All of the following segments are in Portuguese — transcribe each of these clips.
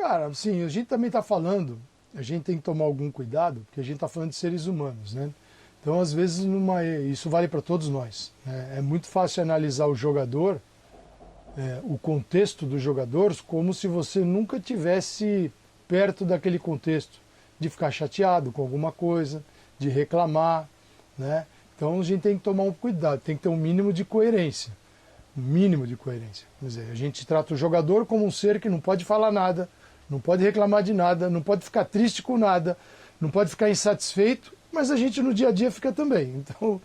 Cara, assim, a gente também está falando, a gente tem que tomar algum cuidado, porque a gente está falando de seres humanos, né? Então, às vezes, isso vale para todos nós, né? É muito fácil analisar o jogador, o contexto dos jogadores, como se você nunca tivesse perto daquele contexto, de ficar chateado com alguma coisa, de reclamar, né? Então, a gente tem que tomar um cuidado, tem que ter um mínimo de coerência. Um mínimo de coerência. Quer dizer, a gente trata o jogador como um ser que não pode falar nada, não pode reclamar de nada, não pode ficar triste com nada, não pode ficar insatisfeito, mas a gente no dia a dia fica também. Então,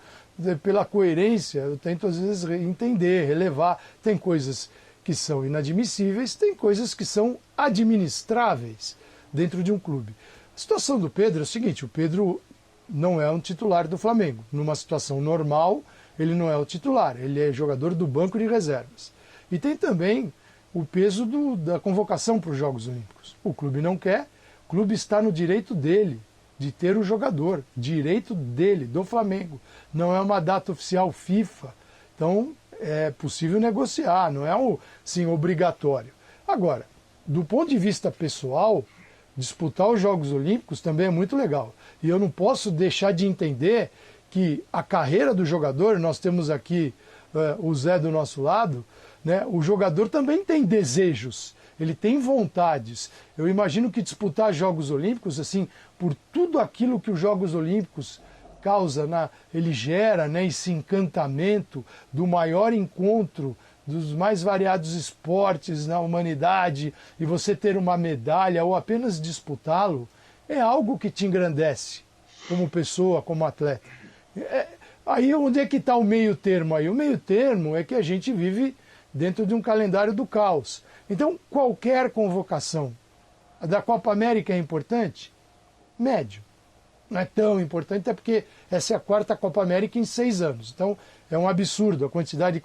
pela coerência, eu tento às vezes entender, relevar. Tem coisas que são inadmissíveis, tem coisas que são administráveis dentro de um clube. A situação do Pedro é o seguinte, o Pedro não é um titular do Flamengo. Numa situação normal, ele não é o titular, ele é jogador do banco de reservas. E tem também o peso da convocação para os Jogos Olímpicos. O clube não quer, o clube está no direito dele de ter o jogador, direito dele, do Flamengo. Não é uma data oficial FIFA, então é possível negociar, não é sim, obrigatório. Agora, do ponto de vista pessoal, disputar os Jogos Olímpicos também é muito legal. E eu não posso deixar de entender que a carreira do jogador, nós temos aqui o Zé do nosso lado, né, o jogador também tem desejos, ele tem vontades. Eu imagino que disputar Jogos Olímpicos, assim, por tudo aquilo que os Jogos Olímpicos causa, ele gera, né, esse encantamento do maior encontro dos mais variados esportes na humanidade, e você ter uma medalha ou apenas disputá-lo, é algo que te engrandece como pessoa, como atleta. Aí onde é que está o meio termo aí? O meio termo é que a gente vive dentro de um calendário do caos. Então, qualquer convocação da Copa América é importante? Médio. Não é tão importante, até porque essa é a quarta Copa América em 6 anos. Então, é um absurdo a quantidade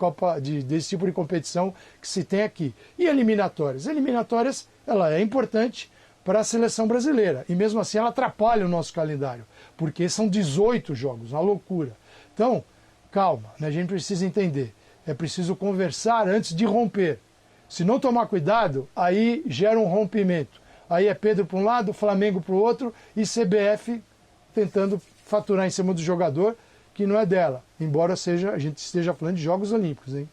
desse tipo de competição que se tem aqui. E eliminatórias? Eliminatórias, ela é importante para a seleção brasileira. E mesmo assim ela atrapalha o nosso calendário, porque são 18 jogos, uma loucura. Então, calma, né? A gente precisa entender. É preciso conversar antes de romper. Se não tomar cuidado, aí gera um rompimento. Aí é Pedro para um lado, Flamengo para o outro e CBF tentando faturar em cima do jogador, que não é dela. Embora a gente esteja falando de Jogos Olímpicos, hein?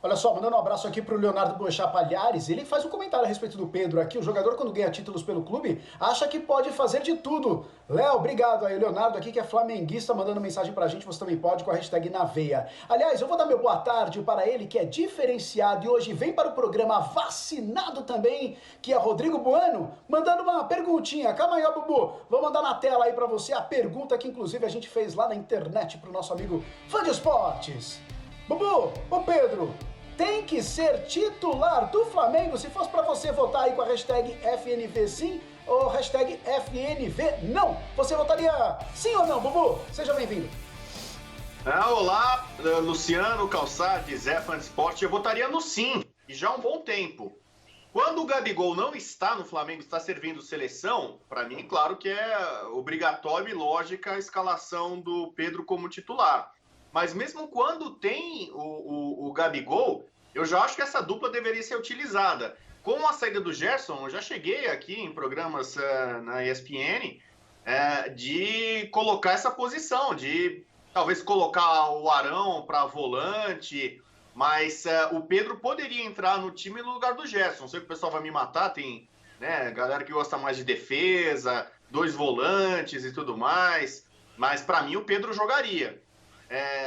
Olha só, mandando um abraço aqui para o Leonardo Boechat Palhares, ele faz um comentário a respeito do Pedro aqui. O jogador, quando ganha títulos pelo clube, acha que pode fazer de tudo. Léo, obrigado aí. Leonardo aqui, que é flamenguista, mandando mensagem pra gente. Você também pode com a hashtag na veia. Aliás, eu vou dar meu boa tarde para ele, que é diferenciado e hoje vem para o programa vacinado também, que é Rodrigo Bueno, mandando uma perguntinha. Calma aí, ó, Bubu. Vou mandar na tela aí para você a pergunta que, inclusive, a gente fez lá na internet pro nosso amigo Fã de Esportes. Bubu, ô Pedro, tem que ser titular do Flamengo? Se fosse para você votar aí com a hashtag FNV sim ou hashtag FNV não, você votaria sim ou não, Bubu? Seja bem-vindo. Olá, Luciano, Calçade, Zé, Fã de Esporte. Eu votaria no sim, e já há um bom tempo. Quando o Gabigol não está no Flamengo, está servindo seleção, para mim, claro que é obrigatório e lógica a escalação do Pedro como titular. Mas mesmo quando tem o Gabigol, eu já acho que essa dupla deveria ser utilizada. Com a saída do Gerson, eu já cheguei aqui em programas na ESPN de colocar essa posição, de talvez colocar o Arão para volante, mas o Pedro poderia entrar no time no lugar do Gerson. Não sei que o pessoal vai me matar, tem, né, galera que gosta mais de defesa, 2 volantes e tudo mais, mas para mim o Pedro jogaria.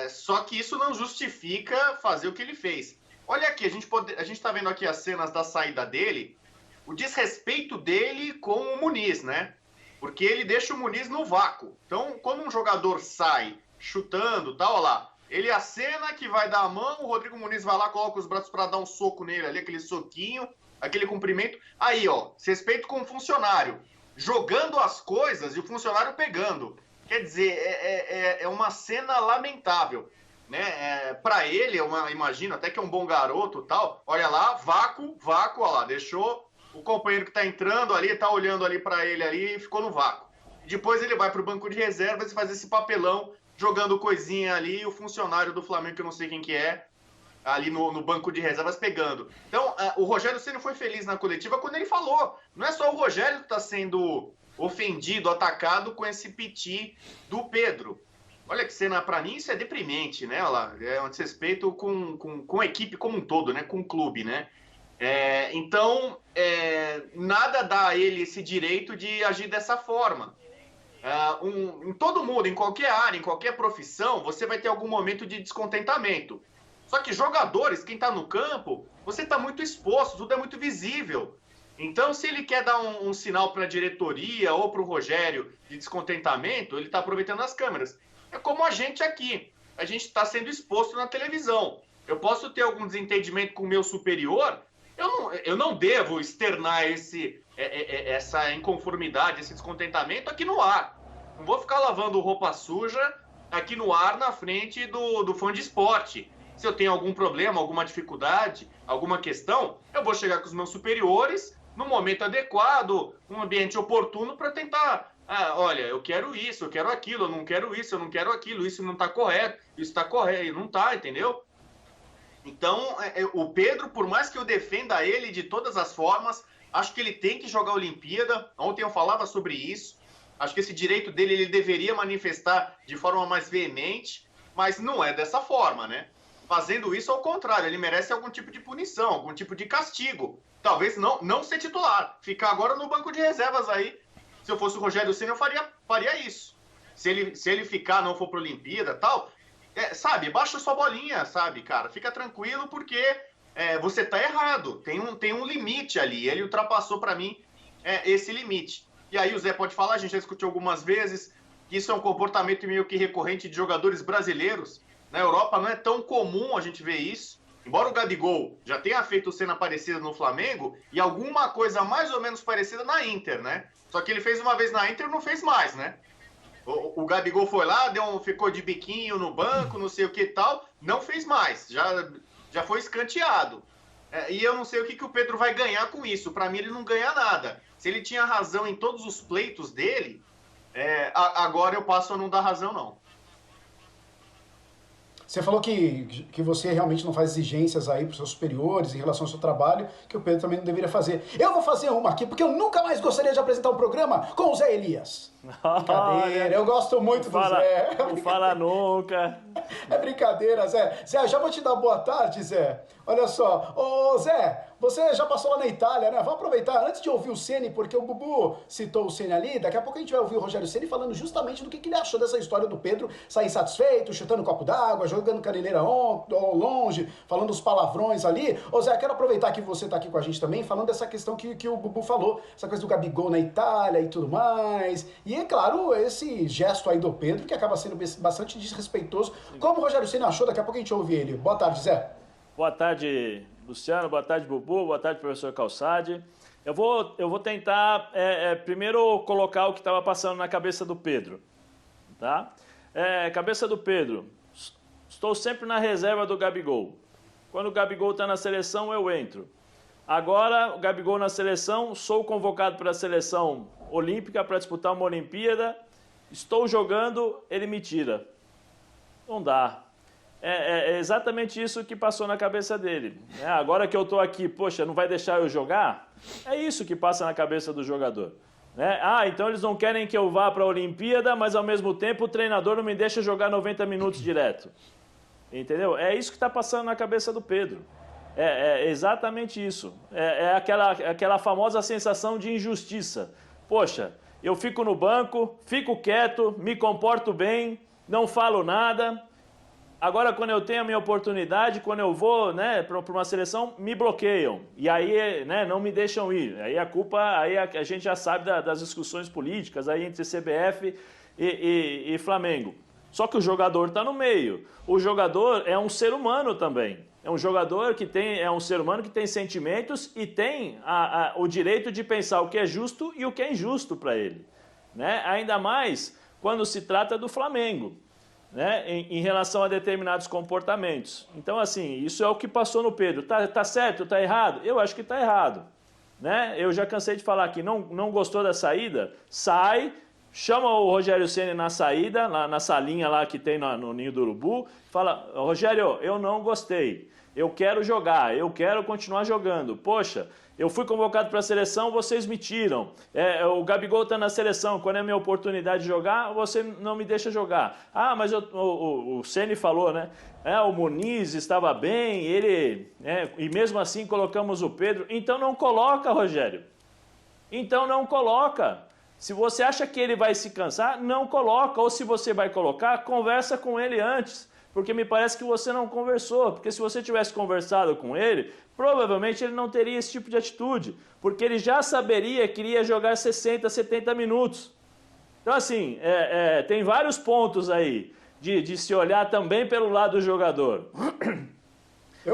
Só que isso não justifica fazer o que ele fez. Olha aqui, a gente está vendo aqui as cenas da saída dele, o desrespeito dele com o Muniz, né? Porque ele deixa o Muniz no vácuo. Então, quando um jogador sai chutando, tal, olha lá, ele acena que vai dar a mão, o Rodrigo Muniz vai lá, coloca os braços para dar um soco nele ali, aquele soquinho, aquele cumprimento. Aí, ó, respeito com o funcionário, jogando as coisas e o funcionário pegando. Quer dizer, é uma cena lamentável, né? Para ele, eu imagino até que é um bom garoto e tal. Olha lá, vácuo, olha lá, deixou o companheiro que tá entrando ali, tá olhando ali para ele ali e ficou no vácuo. Depois ele vai pro banco de reservas e faz esse papelão, jogando coisinha ali, e o funcionário do Flamengo, que eu não sei quem que é, ali no banco de reservas pegando. Então, o Rogério Ceni foi feliz na coletiva quando ele falou. Não é só o Rogério que está sendo ofendido, atacado com esse piti do Pedro. Olha que cena, para mim, isso é deprimente, né? Olha lá, é um desrespeito com a equipe como um todo, né? Com o clube, né? Então, nada dá a ele esse direito de agir dessa forma. Em todo mundo, em qualquer área, em qualquer profissão, você vai ter algum momento de descontentamento. Só que jogadores, quem está no campo, você está muito exposto, tudo é muito visível. Então, se ele quer dar um sinal para a diretoria ou para o Rogério de descontentamento, ele está aproveitando as câmeras. É como a gente aqui. A gente está sendo exposto na televisão. Eu posso ter algum desentendimento com o meu superior, eu não devo externar essa inconformidade, esse descontentamento aqui no ar. Não vou ficar lavando roupa suja aqui no ar na frente do fã de esporte. Se eu tenho algum problema, alguma dificuldade, alguma questão, eu vou chegar com os meus superiores no momento adequado, num ambiente oportuno para tentar, olha, eu quero isso, eu quero aquilo, eu não quero isso, eu não quero aquilo, isso não está correto, isso está correto, não está, entendeu? Então, o Pedro, por mais que eu defenda ele de todas as formas, acho que ele tem que jogar a Olimpíada. Ontem eu falava sobre isso. Acho que esse direito dele ele deveria manifestar de forma mais veemente, mas não é dessa forma, né? Fazendo isso, ao contrário, ele merece algum tipo de punição, algum tipo de castigo. Talvez não ser titular, ficar agora no banco de reservas aí. Se eu fosse o Rogério Ceni, eu faria isso. Se ele ficar, não for para a Olimpíada e tal, sabe, baixa sua bolinha, sabe, cara? Fica tranquilo porque você tá errado. Tem um limite ali. Ele ultrapassou para mim esse limite. E aí o Zé pode falar, a gente já discutiu algumas vezes, que isso é um comportamento meio que recorrente de jogadores brasileiros. Na Europa não é tão comum a gente ver isso. Embora o Gabigol já tenha feito cena parecida no Flamengo e alguma coisa mais ou menos parecida na Inter, né? Só que ele fez uma vez na Inter e não fez mais, né? O Gabigol foi lá, ficou de biquinho no banco, não sei o que e tal, não fez mais, já foi escanteado. E eu não sei o que o Pedro vai ganhar com isso. Para mim, ele não ganha nada. Se ele tinha razão em todos os pleitos dele, agora eu passo a não dar razão, não. Você falou que você realmente não faz exigências aí para os seus superiores em relação ao seu trabalho, que o Pedro também não deveria fazer. Eu vou fazer uma aqui, porque eu nunca mais gostaria de apresentar um programa com o Zé Elias. Brincadeira, eu gosto muito do Zé. Não fala nunca. É brincadeira, Zé. Zé, já vou te dar boa tarde, Zé. Olha só. Ô, Zé, você já passou lá na Itália, né? Vamos aproveitar, antes de ouvir o Ceni, porque o Bubu citou o Ceni ali, daqui a pouco a gente vai ouvir o Rogério Ceni falando justamente do que ele achou dessa história do Pedro sair insatisfeito, chutando um copo d'água, jogando caneleira longe, falando os palavrões ali. Ô, Zé, quero aproveitar que você tá aqui com a gente também, falando dessa questão que o Bubu falou, essa coisa do Gabigol na Itália e tudo mais. E, é claro, esse gesto aí do Pedro, que acaba sendo bastante desrespeitoso. Como o Rogério Ceni achou, daqui a pouco a gente ouve ele. Boa tarde, Zé. Boa tarde, Luciano. Boa tarde, Bubu. Boa tarde, professor Calçade. Eu vou tentar primeiro colocar o que estava passando na cabeça do Pedro. Tá? Cabeça do Pedro. Estou sempre na reserva do Gabigol. Quando o Gabigol está na seleção, eu entro. Agora, o Gabigol na seleção, sou convocado para a seleção olímpica para disputar uma Olimpíada. Estou jogando, ele me tira. Não dá. É exatamente isso que passou na cabeça dele. Agora que eu estou aqui, poxa, não vai deixar eu jogar? É isso que passa na cabeça do jogador. Então eles não querem que eu vá para a Olimpíada, mas ao mesmo tempo o treinador não me deixa jogar 90 minutos direto. Entendeu? É isso que está passando na cabeça do Pedro. É exatamente isso. Aquela famosa sensação de injustiça. Poxa, eu fico no banco, fico quieto, me comporto bem, não falo nada. Agora, quando eu tenho a minha oportunidade, quando eu vou para uma seleção, me bloqueiam. E aí não me deixam ir. Aí a culpa, aí a gente já sabe das discussões políticas aí entre CBF e Flamengo. Só que o jogador está no meio. O jogador é um ser humano também. É um jogador é um ser humano que tem sentimentos e tem o direito de pensar o que é justo e o que é injusto para ele. Ainda mais quando se trata do Flamengo. Em relação a determinados comportamentos. Então, assim, isso é o que passou no Pedro. Tá certo? Tá errado? Eu acho que tá errado. Eu já cansei de falar que não gostou da saída, sai, chama o Rogério Ceni na saída, na salinha lá que tem no Ninho do Urubu, fala, Rogério, eu não gostei, eu quero jogar, eu quero continuar jogando. Poxa, eu fui convocado para a seleção, vocês me tiram. O Gabigol está na seleção, quando é a minha oportunidade de jogar, você não me deixa jogar. Ah, mas o Ceni falou, né? O Muniz estava bem, e mesmo assim colocamos o Pedro. Então não coloca, Rogério. Então não coloca. Se você acha que ele vai se cansar, não coloca. Ou se você vai colocar, conversa com ele antes. Porque me parece que você não conversou. Porque se você tivesse conversado com ele, provavelmente ele não teria esse tipo de atitude. Porque ele já saberia que iria jogar 60, 70 minutos. Então, assim, tem vários pontos aí de se olhar também pelo lado do jogador.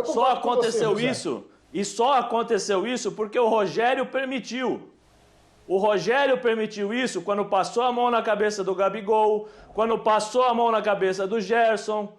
Só aconteceu isso, e só aconteceu isso porque o Rogério permitiu. O Rogério permitiu isso quando passou a mão na cabeça do Gabigol, quando passou a mão na cabeça do Gerson,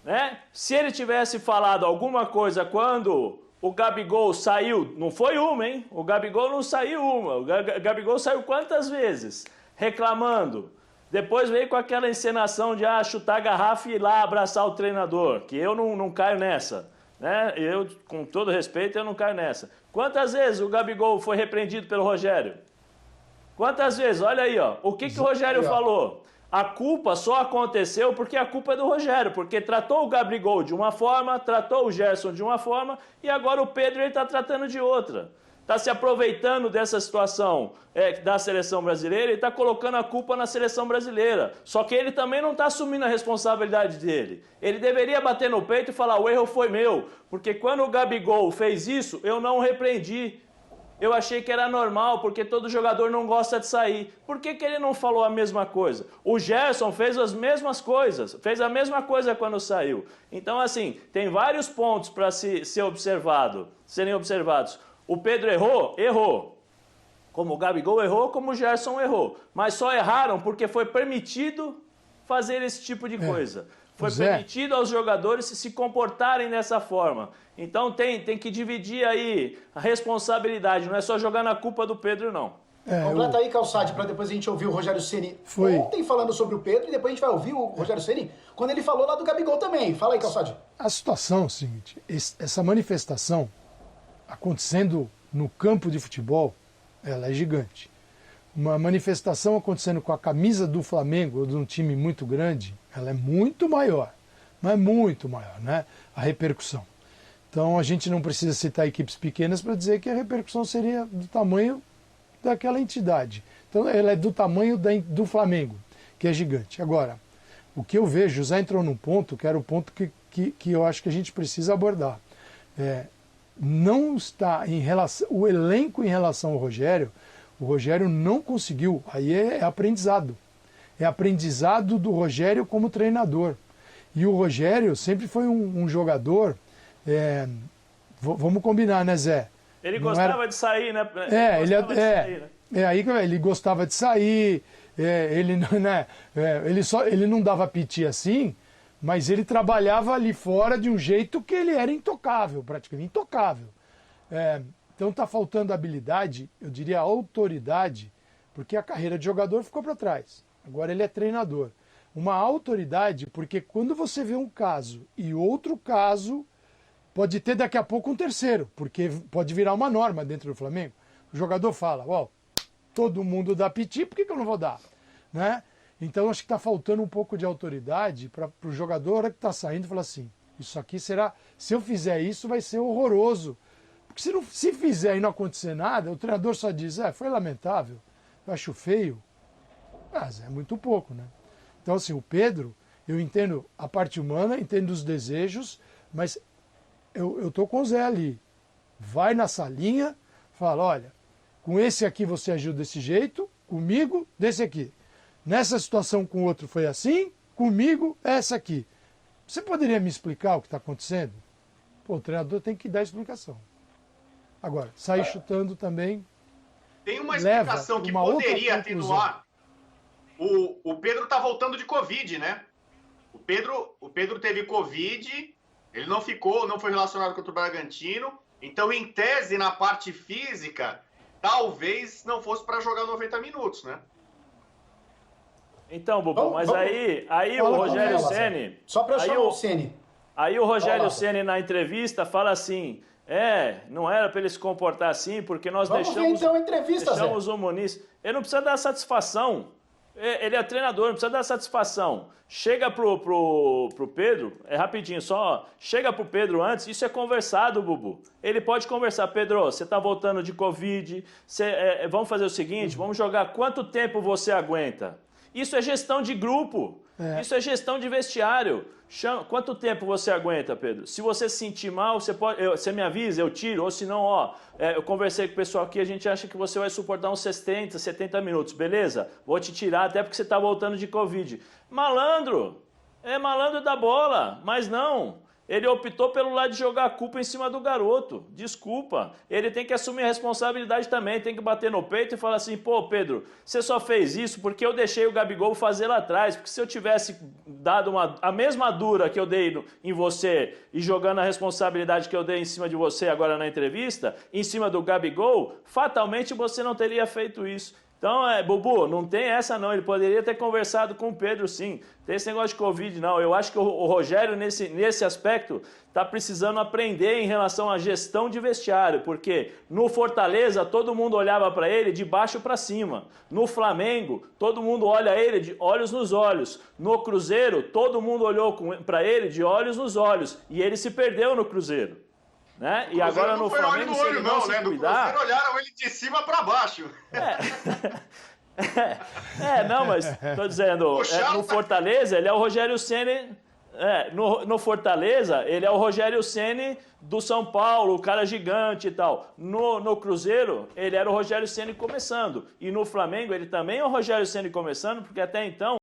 né? Se ele tivesse falado alguma coisa quando o Gabigol saiu, não foi uma, hein? O Gabigol não saiu uma, o Gabigol saiu quantas vezes? Reclamando. Depois veio com aquela encenação de chutar a garrafa e ir lá abraçar o treinador, que eu não caio nessa, né? Eu, com todo respeito, eu não caio nessa. Quantas vezes o Gabigol foi repreendido pelo Rogério? Quantas vezes? Olha aí, ó. O que o Rogério falou? A culpa só aconteceu porque a culpa é do Rogério, porque tratou o Gabigol de uma forma, tratou o Gerson de uma forma e agora o Pedro está tratando de outra. Está se aproveitando dessa situação da seleção brasileira e está colocando a culpa na seleção brasileira. Só que ele também não está assumindo a responsabilidade dele. Ele deveria bater no peito e falar, o erro foi meu, porque quando o Gabigol fez isso, eu não o repreendi. Eu achei que era normal, porque todo jogador não gosta de sair. Por que ele não falou a mesma coisa? O Gerson fez as mesmas coisas, fez a mesma coisa quando saiu. Então, assim, tem vários pontos para serem observados. O Pedro errou? Errou. Como o Gabigol errou, como o Gerson errou. Mas só erraram porque foi permitido fazer esse tipo de coisa. Foi permitido aos jogadores se comportarem dessa forma. Então tem que dividir aí a responsabilidade, não é só jogar na culpa do Pedro, não. Completa aí, Calçade, para depois a gente ouvir o Rogério Ceni ontem falando sobre o Pedro e depois a gente vai ouvir o Rogério Ceni quando ele falou lá do Gabigol também. Fala aí, Calçade. A situação é o seguinte, essa manifestação acontecendo no campo de futebol, ela é gigante. Uma manifestação acontecendo com a camisa do Flamengo ou de um time muito grande, ela é muito maior, mas muito maior, né? A repercussão. Então a gente não precisa citar equipes pequenas para dizer que a repercussão seria do tamanho daquela entidade. Então ela é do tamanho do Flamengo, que é gigante. Agora, o que eu vejo, já entrou num ponto, que era o ponto que eu acho que a gente precisa abordar. Não está em relação, o elenco em relação ao Rogério, o Rogério não conseguiu, aí é aprendizado. É aprendizado do Rogério como treinador. E o Rogério sempre foi um jogador, vamos combinar, né, Zé? Ele gostava de sair, né? Ele gostava de sair, ele não dava piti assim, mas ele trabalhava ali fora de um jeito que ele era intocável, praticamente intocável. Então está faltando habilidade, eu diria autoridade, porque a carreira de jogador ficou para trás. Agora ele é treinador. Uma autoridade, porque quando você vê um caso e outro caso, pode ter daqui a pouco um terceiro, porque pode virar uma norma dentro do Flamengo. O jogador fala, todo mundo dá piti, por que eu não vou dar? Né? Então acho que está faltando um pouco de autoridade para o jogador que está saindo falar assim, isso aqui será, se eu fizer isso vai ser horroroso. Porque se fizer e não acontecer nada, o treinador só diz, foi lamentável, eu acho feio. Mas é muito pouco, né? Então assim, o Pedro, eu entendo a parte humana, entendo os desejos, mas eu tô com o Zé ali. Vai na salinha, fala, olha, com esse aqui você agiu desse jeito, comigo, desse aqui. Nessa situação com o outro foi assim, comigo, essa aqui. Você poderia me explicar o que está acontecendo? O treinador tem que dar explicação. Agora, sair chutando também. Tem uma explicação que poderia atenuar. O Pedro está voltando de Covid, né? O Pedro teve Covid, ele não foi relacionado contra o Bragantino. Então, em tese, na parte física, talvez não fosse para jogar 90 minutos, né? Então, Bubu, mas aí o Fala com Rogério ela, Ceni... Só para eu aí chamar o Ceni. Aí o Fala, Rogério Lázaro. Ceni na entrevista fala assim, não era para ele se comportar assim, porque nós Vamos ver então a entrevista, Zé. deixamos o Muniz... Ele não precisa dar satisfação. Ele é treinador, não precisa dar satisfação. Chega pro Pedro, rapidinho só, chega pro Pedro antes, isso é conversado, Bubu. Ele pode conversar, Pedro, você tá voltando de Covid, vamos fazer o seguinte, vamos jogar quanto tempo você aguenta? Isso é gestão de grupo, isso é gestão de vestiário. Quanto tempo você aguenta, Pedro? Se você se sentir mal, você me avisa, eu tiro, ou senão, eu conversei com o pessoal aqui, a gente acha que você vai suportar uns 60, 70 minutos, beleza? Vou te tirar até porque você está voltando de Covid. Malandro, malandro da bola, mas não. Ele optou pelo lado de jogar a culpa em cima do garoto. Desculpa. Ele tem que assumir a responsabilidade também, tem que bater no peito e falar assim, pô, Pedro, você só fez isso porque eu deixei o Gabigol fazer lá atrás, porque se eu tivesse dado a mesma dura que eu dei em você e jogando a responsabilidade que eu dei em cima de você agora na entrevista, em cima do Gabigol, fatalmente você não teria feito isso. Então, Bubu, não tem essa não, ele poderia ter conversado com o Pedro sim, tem esse negócio de Covid não, eu acho que o Rogério nesse aspecto está precisando aprender em relação à gestão de vestiário, porque no Fortaleza todo mundo olhava para ele de baixo para cima, no Flamengo todo mundo olha ele de olhos nos olhos, no Cruzeiro todo mundo olhou para ele de olhos nos olhos, e ele se perdeu no Cruzeiro. Né? E agora no Flamengo, se ele não se cuidar... No Cruzeiro olharam ele de cima para baixo. Não, mas tô dizendo, no Fortaleza ele é o Rogério Ceni... no Fortaleza ele é o Rogério Ceni do São Paulo, o cara gigante e tal. No Cruzeiro ele era o Rogério Ceni começando. E no Flamengo ele também é o Rogério Ceni começando, porque até então